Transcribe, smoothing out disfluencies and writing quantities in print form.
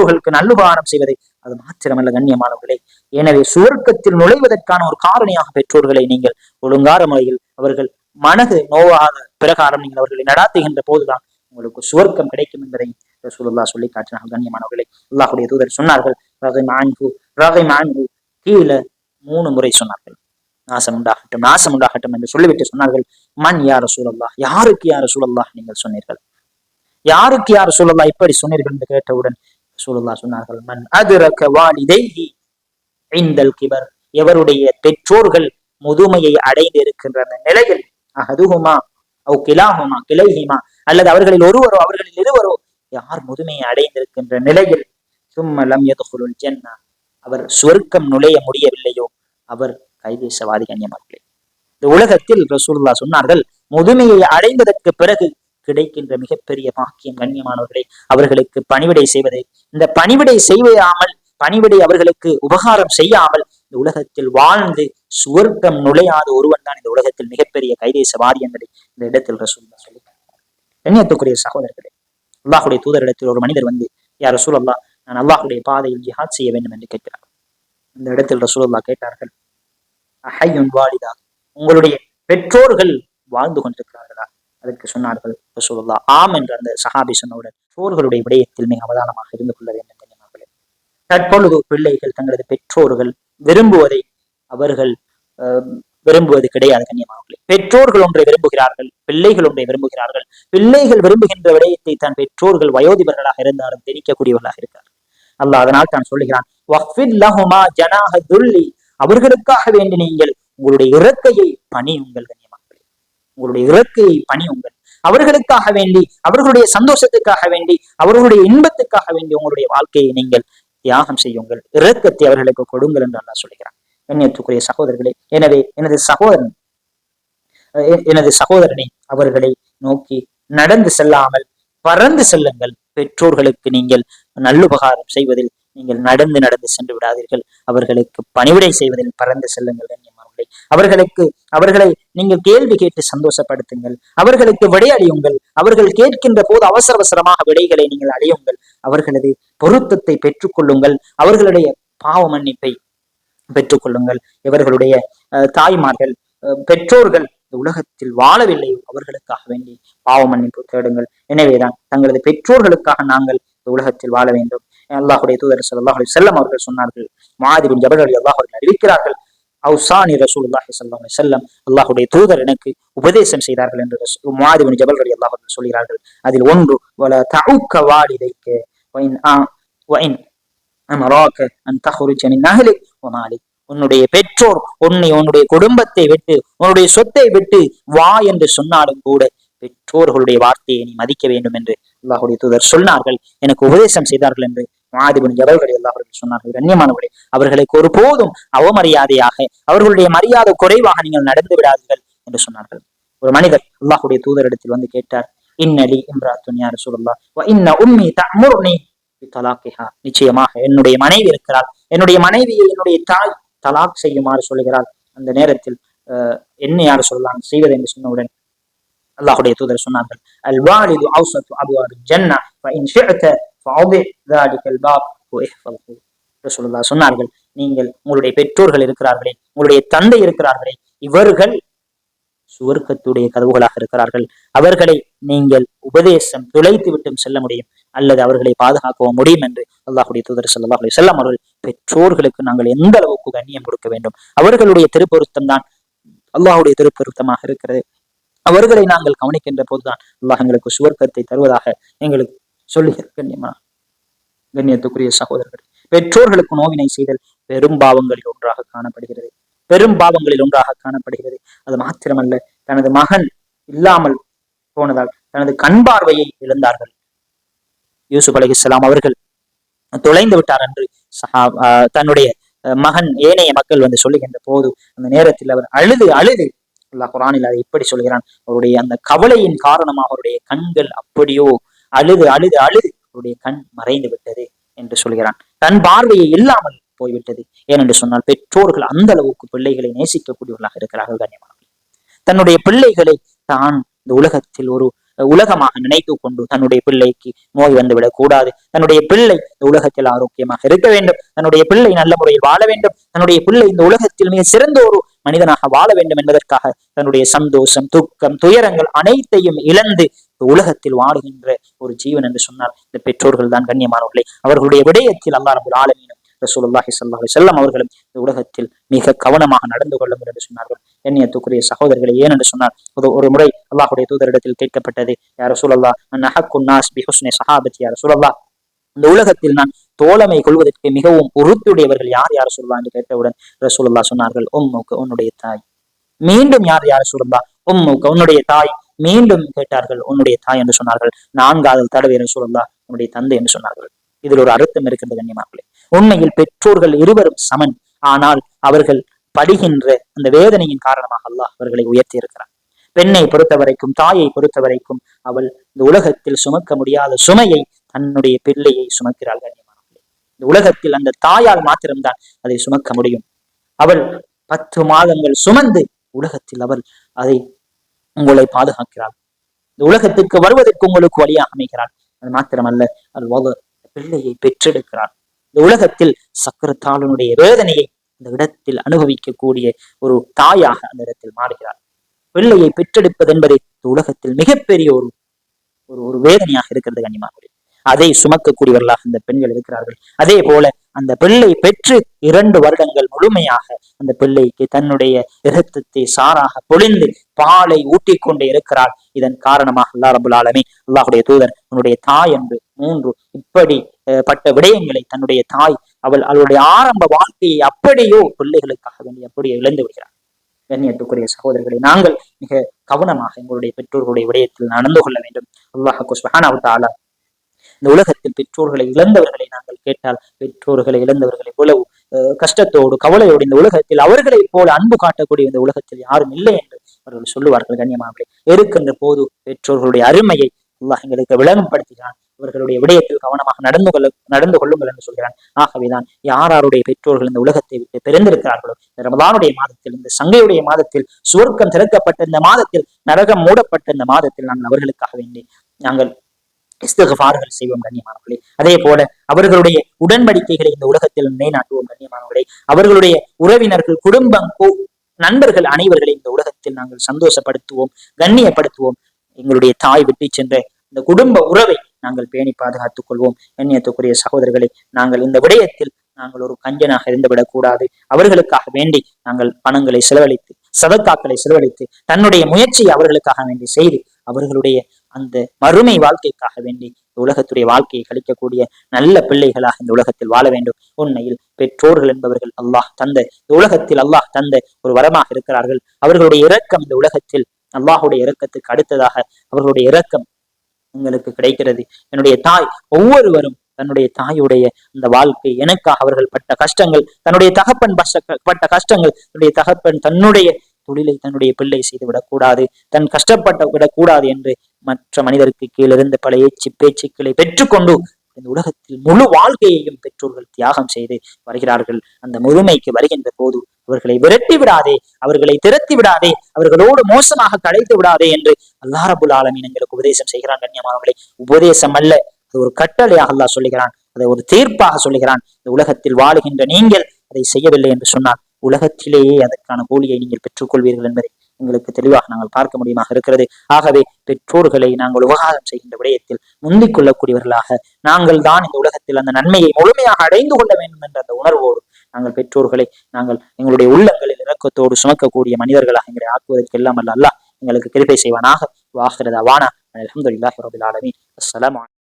பெற்றோர்களுக்கு நல்லுபகாரம் செய்வதை, அது மாத்திரமல்ல கண்ணியமானவர்களே, எனவே சுவர்க்கத்தில் நுழைவதற்கான ஒரு காரணியாக பெற்றோர்களை நீங்கள் ஒழுங்கான முறையில் அவர்கள் மனது நோவாத பிரகாரம் நீங்கள் அவர்களை நடாத்துகின்ற போதுதான் உங்களுக்கு சுவர்க்கம் கிடைக்கும் என்பதை ரசூலுல்லாஹ் சொல்லி காட்டினார்கள். கண்ணியமானவர்களே, அல்லாஹ்வுடைய தூதர் சொன்னார்கள், கீழே 3 முறை சொன்னார்கள், நாசம் உண்டாகட்டும் நாசம் உண்டாகட்டும் என்று சொல்லிவிட்டு சொன்னார்கள், மன் யா ரசூலல்லாஹ், யாருக்கு யா ரசூலல்லாஹ் நீங்கள் சொன்னீர்கள், யாருக்கு யா ரசூலல்லாஹ் இப்படி சொன்னீர்கள் என்று கேட்டவுடன் ரசூலுல்லாஹ் சொன்னார்கள், மன் அத்ரக வாலிதைஹி இன்தல் கிபர், எவருடைய பெற்றோர்கள் முதுமையை அடைந்து இருக்கின்ற நிலையில், அஹதுஹுமா அவ் கிலாஹுமா கிளைஹிமா, அல்லது அவர்களில் ஒருவரோ அவர்களில் இருவரோ யார் முதுமையை அடைந்திருக்கின்ற நிலையில், சும்ம லம் யதுகுலுல் ஜன்னah, அவர் சுவர்க்கம் நுழைய முடியவில்லையோ அவர் கைதேசவாதி. கண்ணியமானவர்களே, இந்த உலகத்தில் ரசூலுல்லாஹ் சொன்னார்கள், முதுமையை அடைந்ததற்கு பிறகு கிடைக்கின்ற மிகப்பெரிய பாக்கியம் கண்ணியமானவர்களே அவர்களுக்கு பணிவிடை செய்வது. இந்த பணிவிடை செய்யாமல், பணிவிடை அவர்களுக்கு உபகாரம் செய்யாமல் இந்த உலகத்தில் வாழ்ந்து சுவர்க்கம் நுழையாத ஒருவன் தான் இந்த உலகத்தில் மிகப்பெரிய கைதேசவாதி என்பதை இந்த இடத்தில் ரசூலுல்லாஹ் சொல்லி. கண்ணியத்துக்குரிய சகோதரர்களே, அல்லாஹ்வுடைய தூதரிடத்தில் ஒரு மனிதர் வந்து, யா ரசூலல்லாஹ், நான் அல்லாஹ்வுடைய பாதையில் ஜிஹாத் செய்ய வேண்டும் என்று கேட்கிறார். இந்த இடத்தில் ரசூலுல்லாஹ் கேட்டார்கள், அஹய்யுன் வாலிதா, உங்களுடைய பெற்றோர்கள் வாழ்ந்து கொண்டிருக்கிறார்களா? அதற்கு சொன்னார்கள் ரசூலுல்லாஹ், ஆம் என்று அந்த சஹாபி சொன்னவுடன், பெற்றோர்களுடைய விடயத்தில் மிக அவதானமாக இருந்து கொள்ள வேண்டும். தற்பொழுது பிள்ளைகள் தங்களது பெற்றோர்கள் விரும்புவதை அவர்கள் விரும்புவது கிடையாது. கண்ணியமானவர்களே, பெற்றோர்கள் ஒன்றை விரும்புகிறார்கள், பிள்ளைகள் ஒன்றை விரும்புகிறார்கள். பிள்ளைகள் விரும்புகின்ற விடயத்தை தன் பெற்றோர்கள் வயோதிபர்களாக இருந்தாலும் தெரிவிக்கக்கூடியவர்களாக இருக்கிறார். அல்லாஹ் அதனால் தான் சொல்லுகிறான், அவர்களுக்காக வேண்டி நீங்கள் உங்களுடைய இறக்கையை பணியுங்கள். கண்ணியமானவர்களே, உங்களுடைய இறக்கையை பணியுங்கள். அவர்களுக்காக வேண்டி, அவர்களுடைய சந்தோஷத்துக்காக வேண்டி, அவர்களுடைய இன்பத்துக்காக வேண்டி உங்களுடைய வாழ்க்கையை நீங்கள் தியாகம் செய்யுங்கள், இரக்கத்தை அவர்களுக்கு கொடுங்கள் என்று அல்லாஹ் சொல்கிறான். கண்ணியத்துக்குரிய சகோதரர்களே, எனவே எனது சகோதரனை அவர்களை நோக்கி நடந்து செல்லாமல் பறந்து செல்லுங்கள். பெற்றோர்களுக்கு நீங்கள் நல்லுபகாரம் செய்வதில் நீங்கள் நடந்து சென்று விடாதீர்கள், அவர்களுக்கு பணிவிடை செய்வதில் பறந்து செல்லுங்கள். அவர்களை நீங்கள் கேள்வி கேட்டு சந்தோஷப்படுத்துங்கள், அவர்களுக்கு விடை அளியுங்கள். அவர்கள் கேட்கின்ற போது அவசரமாக விடைகளை நீங்கள் அளியுங்கள். அவர்களது பொருத்தத்தை பெற்றுக் கொள்ளுங்கள், அவர்களுடைய பாவ மன்னிப்பை பெற்றுக் கொள்ளுங்கள். இவர்களுடைய தாய்மார்கள், பெற்றோர்கள் இந்த உலகத்தில் வாழவில்லையோ அவர்களுக்காக வேண்டி பாவ மன்னிப்பு தேடுங்கள். எனவேதான் தங்களது பெற்றோர்களுக்காக நாங்கள் இந்த உலகத்தில் வாழ வேண்டும். அல்லாஹ்வுடைய தூதர் ஸல்லல்லாஹு அலைஹி வஸல்லம் அவர்கள் சொன்னார்கள், முஆத் பின் ஜபல் ரலியல்லாஹு அன்ஹு அறிவிக்கிறார்கள், அவுசானி ரசூலுல்லாஹி ஸல்லல்லாஹு அலைஹி வஸல்லம், அல்லாஹ்வுடைய தூதர் எனக்கு உபதேசம் செய்தார்கள் என்று முஆத் பின் ஜபல் ரலியல்லாஹு அன்ஹு சொல்கிறார்கள். அதில் ஒன்று, வலா தஉக்க வாலிதைக வஇன் அமராக அன் தஹ்ருஜ மின் அஹ்லிக் வ மாலிக், உன்னுடைய பெற்றோர் உன்னுடைய குடும்பத்தை விட்டு, உன்னுடைய சொத்தை விட்டு வா என்று சொன்னாலும் கூட பெற்றோர்களுடைய வார்த்தையை நீ மதிக்க வேண்டும் என்று அல்லாஹ்வுடைய தூதர் சொன்னார்கள், எனக்கு உபதேசம் செய்தார்கள் என்று முஆத் பின் ஜபல் ரலியல்லாஹு அன்ஹு சொன்னார்கள். கண்ணியமானவர்களே, அவர்களுக்கு ஒருபோதும் அவமரியாதையாக, அவர்களுடைய மரியாதை குறைவாக நீங்கள் நடந்து விடாதீர்கள் என்று சொன்னார்கள். ஒரு மனிதர் அல்லாஹ்வுடைய தூதரிடத்தில் வந்து கேட்டார், இன்னலி இம்ராத்துன் யா ரசூலல்லாஹ் வ இன்ன உம்மி தஅமுர்னி பிதலாக்கிஹா, நிச்சயமாக என்னுடைய மனைவி இருக்கிறார், என்னுடைய மனைவியை என்னுடைய தாய் தலாக் செய்யுமாறு சொல்லுகிறார். அந்த நேரத்தில் என்ன யார் சொல்லலாம் செய்வது என்று சொன்னவுடன் அல்லாஹ்வுடைய தூதர் சொன்னார்கள், அல் வாலிது அவ்ஸத்து அப்வாபில் ஜன்னah ஃபஇன் ஷிஅத ஃபஅதி ذلك الباب واحفظه. ரசூலுல்லாஹ் சொன்னார்கள், நீங்கள் உங்களுடைய பெற்றோர்கள் இருக்கிறார்களே, உங்களுடைய தந்தை இருக்கிறார்களே, இவர்கள் சுவர்க்கத்துடைய கதவுகளாக இருக்கிறார்கள். அவர்களை நீங்கள் உபதேசம் துளைத்து விட்டும் செல்ல முடியும், அல்லது அவர்களை பாதுகாக்கவும் முடியும் என்று அல்லாஹ்வுடைய தூதர் ஸல்லல்லாஹு அலைஹி வஸல்லம் அவர்கள் பெற்றோர்களுக்கு நாங்கள் எந்த அளவுக்கு கண்ணியம் கொடுக்க வேண்டும், அவர்களுடைய திருப்பொருத்தம் தான் அல்லாஹ்வுடைய திருப்பொருத்தமாக இருக்கிறது. அவர்களை நாங்கள் கவனிக்கின்ற போதுதான் அல்லாஹ் எங்களுக்கு சுவர்க்கத்தை தருவதாக எங்களுக்கு சொல்லுகிற கண்ணியத்துக்குரிய சகோதரர்கள், பெற்றோர்களுக்கு நோவினை செய்தல் பெரும்பாவங்களில் ஒன்றாக காணப்படுகிறது, பெரும்பாவங்களில் ஒன்றாக காணப்படுகிறது. அது மாத்திரமல்ல, தனது மகன் இல்லாமல் போனதால் தனது கண் பார்வையை இழந்தார்கள். யூசுப் அலைஹிஸ்ஸலாம் அவர்கள் தொலைந்து விட்டார் என்று தன்னுடைய மகன் ஏனைய மக்கள் வந்து சொல்லுகின்ற போது அந்த நேரத்தில் அவர் அழுது அல்லாஹ் குர்ஆனில் அதை இப்படி சொல்கிறான், அவருடைய அந்த கவலையின் காரணமாக அவருடைய கண்கள் அப்படியோ அழுது அவருடைய கண் மறைந்து விட்டது என்று சொல்கிறான். கண் பார்வையை இல்லாமல் போய்விட்டது. ஏனென்று சொன்னால் பெற்றோர்கள் அந்த அளவுக்கு பிள்ளைகளை நேசிக்கக்கூடியவர்களாக இருக்கிறார்கள். கண்ணியமானவர்களே, தன்னுடைய பிள்ளைகளை தான் இந்த உலகத்தில் ஒரு உலகமாக நினைத்து கொண்டு தன்னுடைய பிள்ளைக்கு நோய் வந்துவிடக் கூடாது, தன்னுடைய பிள்ளை இந்த உலகத்தில் ஆரோக்கியமாக இருக்க வேண்டும், தன்னுடைய பிள்ளை நல்ல முறையில் வாழ வேண்டும், தன்னுடைய பிள்ளை இந்த உலகத்தில் மிக சிறந்த ஒரு மனிதனாக வாழ வேண்டும் என்பதற்காக தன்னுடைய சந்தோஷம், துக்கம், துயரங்கள் அனைத்தையும் இழந்து உலகத்தில் வாழுகின்ற ஒரு ஜீவன் என்று சொன்னால் இந்த பெற்றோர்கள் தான் கண்ணியமானவர்களே. அவர்களுடைய விடயத்தில் அல்லாஹ் ரப்பல் ஆலமீன் ரசூலுல்லாஹி ஸல்லல்லாஹு அலைஹி வஸல்லம் அவர்களும் இந்த உலகத்தில் மிக கவனமாக நடந்து கொள்ளும் என்று சொன்னார்கள். கண்ணியத்துக்குரிய சகோதரர்களை, ஏன் என்று சொன்னால் ஒரு முறை அல்லாஹுடைய தூதரிடத்தில் கேட்கப்பட்டது, யா ரசூலல்லாஹ் நஹக்குன் நாஸ் பி ஹுஸ்னி ஸஹாபத்தி, யா ரசூலல்லாஹ் இந்த உலகத்தில் நான் தோழமை கொள்வதற்கு மிகவும் உறுதியுடையவர்கள் யார் யார் சொல்லலாம் என்று கேட்டவுடன் ரசூலுல்லாஹ் சொன்னார்கள், உம்முக உன்னுடைய தாய். மீண்டும் யார் யார் சொல்லலாம், உம்முக உன்னுடைய தாய். மீண்டும் கேட்டார்கள், உன்னுடைய தாய் என்று சொன்னார்கள். 4வது தடவை ரசூலுல்லாஹ் உன்னுடைய தந்தை என்று சொன்னார்கள். இதில் ஒரு அர்த்தம் இருக்கிறது கண்ணியமானவர்களே. உண்மையில் பெற்றோர்கள் இருவரும் சமன், ஆனால் அவர்கள் படுகின்ற அந்த வேதனையின் காரணமாக அல்லாஹ் அவர்களை உயர்த்தி இருக்கிறார். பெண்ணை பொறுத்த வரைக்கும், தாயை பொறுத்த வரைக்கும், அவள் இந்த உலகத்தில் சுமக்க முடியாத சுமையை தன்னுடைய பிள்ளையை சுமக்கிறாள் கண்ணியமானவர்களே. இந்த உலகத்தில் அந்த தாயால் மாத்திரம்தான் அதை சுமக்க முடியும். அவள் 10 மாதங்கள் சுமந்து உலகத்தில் அவள் அதை உங்களை பாதுகாக்கிறாள். இந்த உலகத்துக்கு வருவதற்கு உங்களுக்கு வழியாக அமைக்கிறாள். அது மாத்திரமல்ல, அவள் பிள்ளையை பெற்றெடுக்கிறாள். இந்த உலகத்தில் சக்கரத்தாளனுடைய வேதனையை அந்த இடத்தில் அனுபவிக்கக்கூடிய ஒரு தாயாக அந்த இடத்தில் மாறுகிறாள். பிள்ளையை பெற்றெடுப்பது என்பது இந்த உலகத்தில் மிகப்பெரிய ஒரு வேதனையாக இருக்கிறது கண்ணியமானவர்களே. அதை சுமக்கக்கூடியவர்களாக இந்த பெண்கள் இருக்கிறார்கள். அதே போல அந்த பிள்ளை பெற்று 2 வருடங்கள் முழுமையாக அந்த பிள்ளைக்கு தன்னுடைய இரத்தத்தை சாராக பொழிந்து பாலை ஊட்டி கொண்டே இருக்கிறாள். இதன் காரணமாக அல்லாஹ் ரப்பல் ஆலமீன் அல்லாஹுடைய தூதர் உன்னுடைய தாய் என்று 3 இப்படி பட்ட விடயங்களை தன்னுடைய தாய் அவளுடைய ஆரம்ப வாழ்க்கையை அப்படியோ பிள்ளைகளுக்காக வேண்டி அப்படியே இழந்து விடுகிறார். கண்ணியத்துக்குரிய சகோதரர்களை, நாங்கள் மிக கவனமாக எங்களுடைய பெற்றோர்களுடைய விடயத்தில் நடந்து கொள்ள வேண்டும். அல்லாஹ் சுப்ஹானஹு வ தஆலா இந்த உலகத்தில் பெற்றோர்களை இழந்தவர்களை நாங்கள் கேட்டால், பெற்றோர்களை இழந்தவர்களை இவ்வளவு கஷ்டத்தோடு கவலையோடு இந்த உலகத்தில் அவர்களை போல அன்பு காட்டக்கூடிய இந்த உலகத்தில் யாரும் இல்லை என்று அவர்கள் சொல்லுவார்கள். கண்ணியமானவர்களே, இருக்கின்ற போது பெற்றோர்களுடைய அருமையை அல்லாஹ் எங்களுக்கு விளங்கப்படுத்துகிறான். அவர்களுடைய விடயத்தில் கவனமாக நடந்து கொள்ளுங்கள் என்று சொல்கிறான். ஆகவேதான் யாருடைய பெற்றோர்கள் இந்த உலகத்தை விட்டு பிறந்திருக்கிறார்களோ, இந்த ரமலானுடைய மாதத்தில், இந்த சங்கையுடைய மாதத்தில், சுவர்க்கம் திறக்கப்பட்ட இந்த மாதத்தில், நரகம் மூடப்பட்ட இந்த மாதத்தில் நாங்கள் அவர்களுக்காக வேண்டி நாங்கள் இஸ்திக்ஃபார்கள் செய்வோம் கண்ணியமானவர்களே. அதே போல அவர்களுடைய உடன்படிக்கைகளை இந்த உலகத்தில் நிலைநாட்டுவோம் கண்ணியமானவர்களே. அவர்களுடைய உறவினர்கள், குடும்பம், நண்பர்கள் அனைவர்களை இந்த உலகத்தில் நாங்கள் சந்தோஷப்படுத்துவோம், கண்ணியப்படுத்துவோம். எங்களுடைய தாய் விட்டு சென்ற இந்த குடும்ப உறவை நாங்கள் பேணி பாதுகாத்துக் கொள்வோம். கண்ணியத்துக்குரிய சகோதரர்களை, நாங்கள் இந்த விடயத்தில் நாங்கள் ஒரு கஞ்சனாக இருந்துவிடக் கூடாது. அவர்களுக்காக வேண்டி நாங்கள் பணங்களை செலவழித்து, சதக்காக்களை செலவழித்து, தன்னுடைய முயற்சியை அவர்களுக்காக வேண்டி செய்து, அவர்களுடைய அந்த மறுமை வாழ்க்கைக்காக வேண்டி உலகத்துடைய வாழ்க்கையை கழிக்கக்கூடிய நல்ல பிள்ளைகளாக இந்த உலகத்தில் வாழ வேண்டும். உண்மையில் பெற்றோர்கள் என்பவர்கள் அல்லாஹ் தந்த இந்த உலகத்தில் அல்லாஹ் தந்த ஒரு வரமாக இருக்கிறார்கள். அவர்களுடைய இரக்கம் இந்த உலகத்தில் அல்லாஹுடைய இரக்கத்துக்கு அடுத்ததாக அவர்களுடைய இரக்கம் உங்களுக்கு கிடைக்கிறது. என்னுடைய தாய், ஒவ்வொருவரும் தன்னுடைய தாயுடைய அந்த வாழ்க்கை, எனக்காக அவர்கள் பட்ட கஷ்டங்கள், தன்னுடைய தகப்பன் பட்ட கஷ்டங்கள், தன்னுடைய தகப்பன் தன்னுடைய தொழிலை தன்னுடைய பிள்ளை செய்து விடக்கூடாது, தன் கஷ்டப்பட்ட விடக்கூடாது என்று மற்ற மனிதருக்கு கீழிருந்து பல பேச்சுக்களை பெற்றுக்கொண்டு இந்த உலகத்தில் முழு வாழ்க்கையையும் பெற்றோர்கள் தியாகம் செய்து வருகிறார்கள். அந்த முழுமைக்கு வருகின்ற போது அவர்களை விரட்டி விடாதே, அவர்களை திரட்டி விடாதே, அவர்களோடு மோசமாக கலைத்து விடாதே என்று அல்லாஹ் ரப்புல் ஆலமீன் எங்களுக்கு உபதேசம் செய்கிறான். கண்ணியமானவர்களே, உபதேசம் அல்ல, அது ஒரு கட்டளையாக அல்லாஹ் சொல்லுகிறான், அதை ஒரு தீர்ப்பாக சொல்லுகிறான். இந்த உலகத்தில் வாழுகின்ற நீங்கள் அதை செய்யவில்லை என்று சொன்னால் உலகத்திலேயே அதற்கான கூலியை நீங்கள் பெற்றுக்கொள்வீர்கள் என்பதை எங்களுக்கு தெளிவாக நாங்கள் பார்க்க முடியுமாக இருக்கிறது. ஆகவே பெற்றோர்களை நாங்கள் உபகாரம் செய்கின்ற விடயத்தில் முந்திக் கொள்ளக்கூடியவர்களாக நாங்கள் தான் இந்த உலகத்தில் அந்த நன்மையை முழுமையாக அடைந்து கொள்ள வேண்டும் என்ற அந்த உணர்வோடு நாங்கள் பெற்றோர்களை நாங்கள் எங்களுடைய உள்ளங்களில் இரக்கத்தோடு சுமக்கக்கூடிய மனிதர்களாக எங்களை ஆக்குவதற்கு எல்லாம் அல்ல அல்லாஹ் எங்களுக்கு கிருபை செய்வானாக. வாஹிர தஅவானா அல்ஹம்துலில்லாஹி ரப்பில் ஆலமீன். அஸ்ஸலாமு அலைக்கும்.